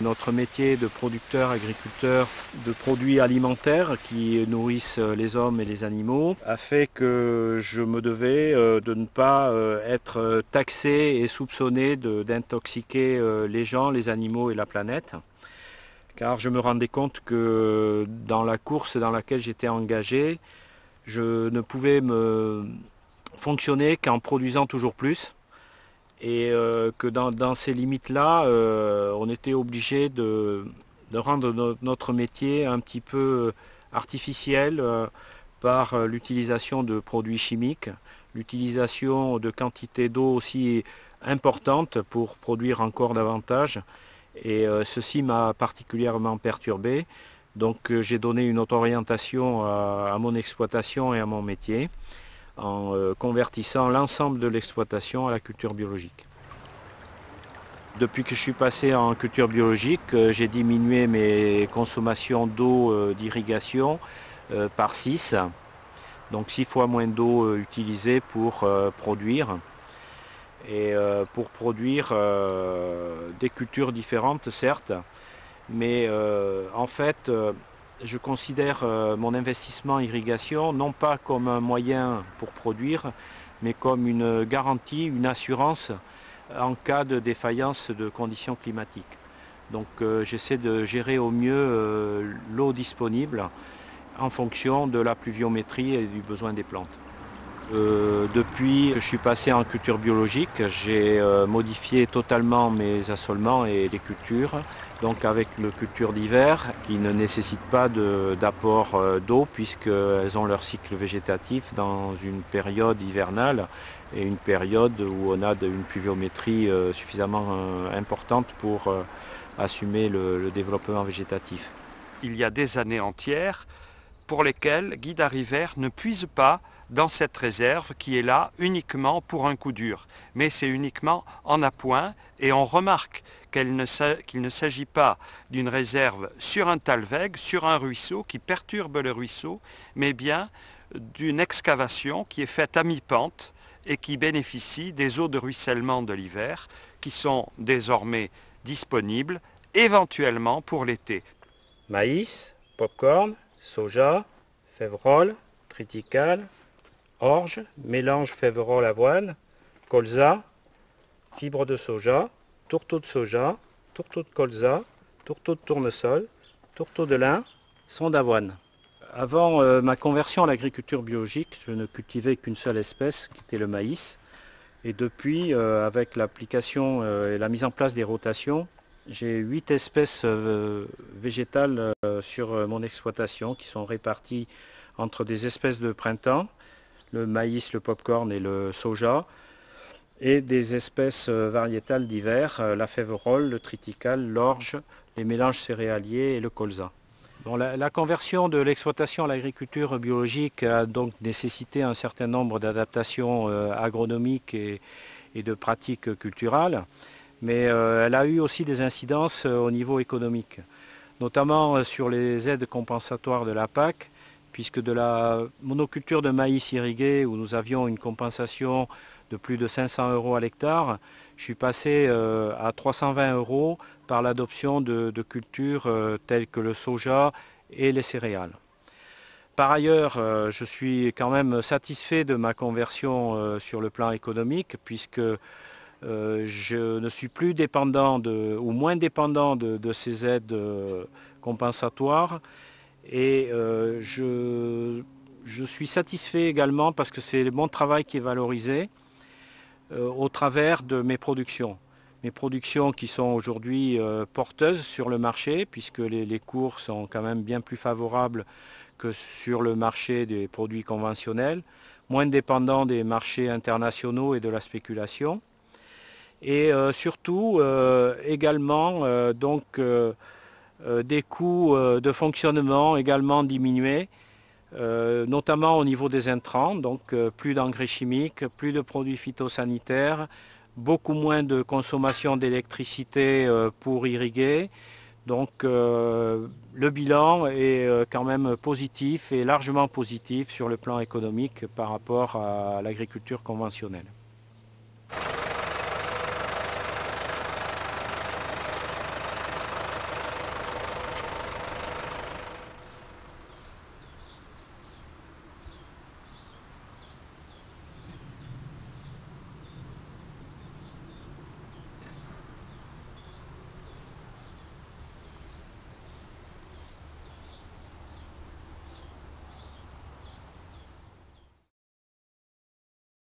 Notre métier de producteur, agriculteur de produits alimentaires qui nourrissent les hommes et les animaux a fait que je me devais de ne pas être taxé et soupçonné d'intoxiquer les gens, les animaux et la planète. Car je me rendais compte que dans la course dans laquelle j'étais engagé, je ne pouvais me fonctionner qu'en produisant toujours plus. Et que dans ces limites-là, on était obligé de rendre notre métier un petit peu artificiel par l'utilisation de produits chimiques, l'utilisation de quantités d'eau aussi importantes pour produire encore davantage. Et ceci m'a particulièrement perturbé. Donc j'ai donné une autre orientation à mon exploitation et à mon métier, en convertissant l'ensemble de l'exploitation à la culture biologique. Depuis que je suis passé en culture biologique, j'ai diminué mes consommations d'eau d'irrigation par 6, donc 6 fois moins d'eau utilisée pour produire. Et pour produire des cultures différentes, certes, mais en fait, je considère mon investissement en irrigation non pas comme un moyen pour produire, mais comme une garantie, une assurance en cas de défaillance de conditions climatiques. Donc j'essaie de gérer au mieux l'eau disponible en fonction de la pluviométrie et du besoin des plantes. Depuis que je suis passé en culture biologique, j'ai modifié totalement mes assolements et les cultures, donc avec le culture d'hiver qui ne nécessite pas d'apport d'eau puisqu'elles ont leur cycle végétatif dans une période hivernale et une période où on a une pluviométrie suffisamment importante pour assumer le développement végétatif. Il y a des années entières pour lesquelles Guy d'Arriver ne puise pas dans cette réserve qui est là uniquement pour un coup dur. Mais c'est uniquement en appoint et on remarque qu'il ne s'agit pas d'une réserve sur un talweg, sur un ruisseau qui perturbe le ruisseau, mais bien d'une excavation qui est faite à mi-pente et qui bénéficie des eaux de ruissellement de l'hiver qui sont désormais disponibles éventuellement pour l'été. Maïs, popcorn, soja, févrole, triticale, orge, mélange févrole-avoine, colza, fibre de soja, tourteau de soja, tourteau de colza, tourteau de tournesol, tourteau de lin, son d'avoine. Avant ma conversion à l'agriculture biologique, je ne cultivais qu'une seule espèce, qui était le maïs. Et depuis, avec l'application et la mise en place des rotations, j'ai 8 espèces végétales sur mon exploitation qui sont réparties entre des espèces de printemps, le maïs, le popcorn et le soja, et des espèces variétales d'hiver, la févrole, le triticale, l'orge, les mélanges céréaliers et le colza. Bon, la conversion de l'exploitation à l'agriculture biologique a donc nécessité un certain nombre d'adaptations agronomiques et de pratiques culturales, mais elle a eu aussi des incidences au niveau économique, notamment sur les aides compensatoires de la PAC, puisque de la monoculture de maïs irrigué, où nous avions une compensation de plus de 500 € à l'hectare, je suis passé à 320 € par l'adoption de cultures telles que le soja et les céréales. Par ailleurs, je suis quand même satisfait de ma conversion sur le plan économique, puisque je ne suis plus dépendant ou moins dépendant de ces aides compensatoires. Et je suis satisfait également parce que c'est mon travail qui est valorisé au travers de mes productions. Mes productions qui sont aujourd'hui porteuses sur le marché, puisque les cours sont quand même bien plus favorables que sur le marché des produits conventionnels, moins dépendants des marchés internationaux et de la spéculation. Et surtout également des coûts de fonctionnement également diminués, notamment au niveau des intrants, donc plus d'engrais chimiques, plus de produits phytosanitaires, beaucoup moins de consommation d'électricité pour irriguer. Donc le bilan est quand même positif et largement positif sur le plan économique par rapport à l'agriculture conventionnelle.